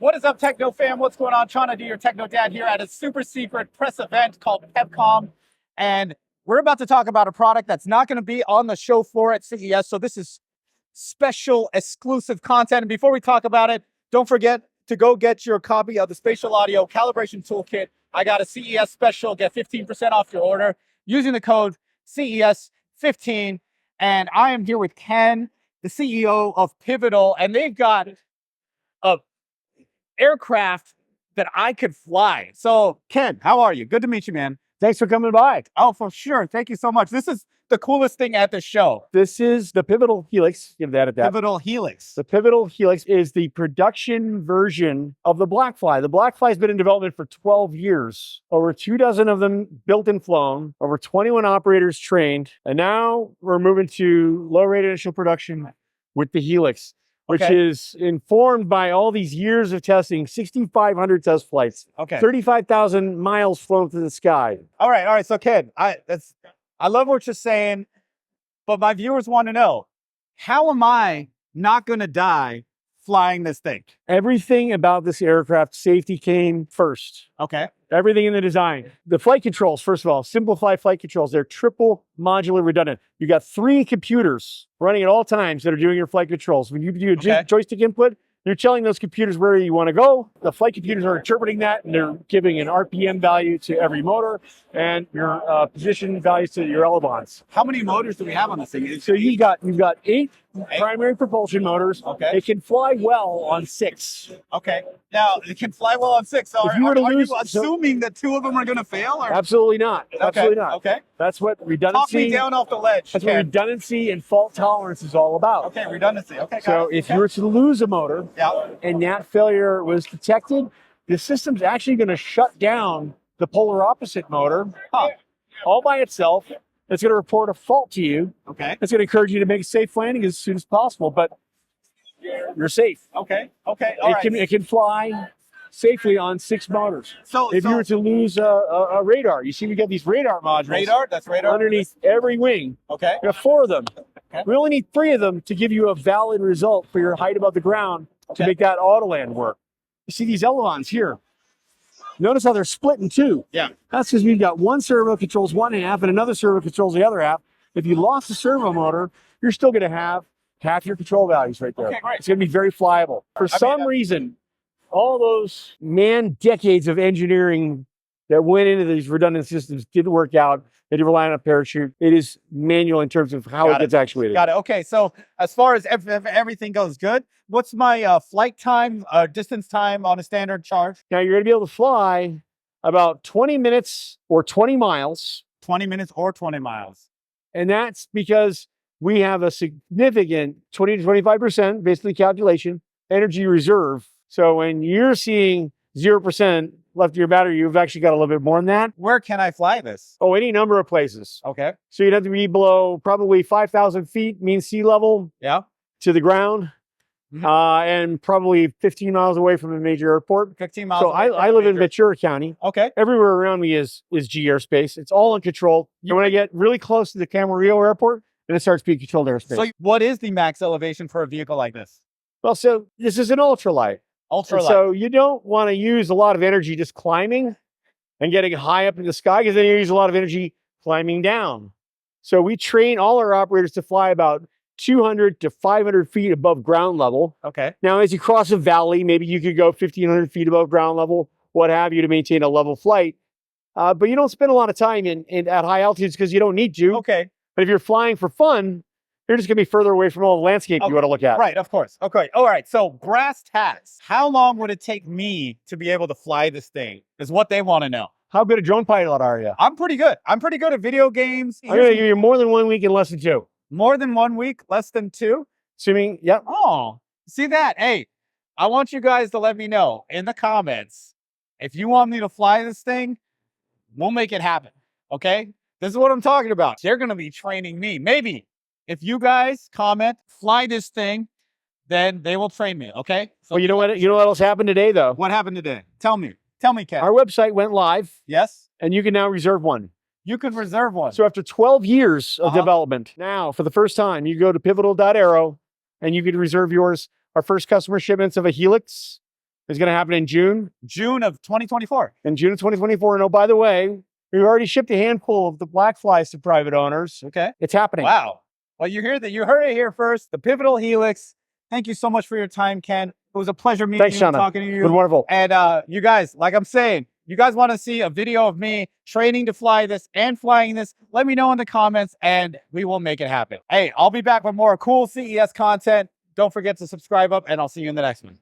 What is up, Techno fam? What's going on? Trying to do your Techno Dad here at a super secret press event called PepCom. And we're about to talk about a product that's not going to be on the show floor at CES. So this is special exclusive content. And before we talk about it, don't forget to go get your copy of the Spatial Audio Calibration Toolkit. I got a CES special, get 15% off your order using the code CES15. And I am here with Ken, the CEO of Pivotal, and they've got a aircraft that I could fly. So Ken, how are you? Good to meet you, man. Thanks for coming by. Oh, for sure. Thank you so much. This is the coolest thing at the show. This is the Pivotal Helix. Give that at that. Pivotal Helix. The Pivotal Helix is the production version of the Blackfly. The Blackfly has been in development for 12 years. Over 24 of them built and flown, over 21 operators trained. And now we're moving to low rate initial production with the Helix, which is informed by all these years of testing, 6,500 test flights, 35,000 miles flown through the sky. All right. So Ken, I love what you're saying, but my viewers want to know, how am I not going to die flying this thing? Everything about this aircraft, safety came first. Okay. Everything in the design. The flight controls, first of all, simplify flight controls. They're triple modular redundant. You got 3 computers running at all times that are doing your flight controls. When you do a joystick input, you're telling those computers where you want to go. The flight computers are interpreting that, and they're giving an RPM value to every motor and your position values to your elevons. How many motors do we have on this thing? So you've got 8 primary propulsion motors. Okay. It can fly well on 6. Okay. Now, it can fly well on 6. So if you were to lose, you assuming that 2 of them are going to fail? Or? Absolutely not. Absolutely not. Okay. That's what redundancy. Talk me down off the ledge. That's what redundancy and fault tolerance is all about. Okay, redundancy. Okay. So if you were to lose a motor and that failure was detected, the system's actually going to shut down the polar opposite motor all by itself. It's going to report a fault to you. Okay. It's going to encourage you to make a safe landing as soon as possible, but you're safe. Okay. It can fly safely on 6 motors. So if you were to lose a radar, you see we got these radar modules. That's radar? Underneath every wing. Okay. We have 4 of them. Okay. We only need 3 of them to give you a valid result for your height above the ground to make that autoland work. You see these elevons here. Notice how they're split in 2. Yeah. That's because we've got one servo controls one half and another servo controls the other half. If you lost the servo motor, you're still going to have half your control values right there. Okay, great. It's going to be very flyable. For some reason, all those decades of engineering that went into these redundant systems didn't work out. They didn't rely on a parachute. It is manual in terms of how it gets actuated. Got it. Okay, so as far as if everything goes good, what's my flight time, distance time on a standard charge? Now you're going to be able to fly about 20 minutes or 20 miles. 20 minutes or 20 miles. And that's because we have a significant 20 to 25%, basically calculation, energy reserve. So when you're seeing 0% left of your battery, you've actually got a little bit more than that. Where can I fly this? Oh, any number of places. Okay. So you'd have to be below probably 5,000 feet mean sea level to the ground, and probably 15 miles away from a major airport. 15 miles. So I live in Ventura County. Okay. Everywhere around me is G airspace. It's all uncontrolled. And when I get really close to the Camarillo airport, then it starts being controlled airspace. So what is the max elevation for a vehicle like this? Well, so this is an ultralight. So you don't want to use a lot of energy just climbing and getting high up in the sky, because then you use a lot of energy climbing down. So we train all our operators to fly about 200 to 500 feet above ground level. Okay. Now, as you cross a valley, maybe you could go 1,500 feet above ground level, what have you, to maintain a level flight. But you don't spend a lot of time at high altitudes because you don't need to. Okay. But if you're flying for fun, you're just going to be further away from all the landscape you want to look at. Right, of course. Okay. All right. So brass tacks. How long would it take me to be able to fly this thing is what they want to know. How good a drone pilot are you? I'm pretty good. I'm pretty good at video games. I'm going to give you more than 1 week and less than 2. More than 1 week, less than 2? Assuming, yep. Oh, see that? Hey, I want you guys to let me know in the comments. If you want me to fly this thing, we'll make it happen. Okay? This is what I'm talking about. They're going to be training me. Maybe if you guys comment, fly this thing, then they will train me. Okay? So, well, you know what else happened today, though? What happened today? Tell me, Ken. Our website went live. Yes. And you can now reserve one. You can reserve one. So after 12 years of development, now for the first time, you go to pivotal.aero and you can reserve yours. Our first customer shipments of a Helix is going to happen in June. June of 2024. In June of 2024. And oh, by the way, we've already shipped a handful of the black flies to private owners. Okay. It's happening. Wow. Well, you heard it here first. The Pivotal Helix. Thank you so much for your time, Ken. It was a pleasure meeting Thanks, you, Shauna. talking to you. Been wonderful. And you guys, like I'm saying, you guys want to see a video of me training to fly this and flying this, let me know in the comments and we will make it happen. Hey, I'll be back with more cool CES content. Don't forget to subscribe up and I'll see you in the next one.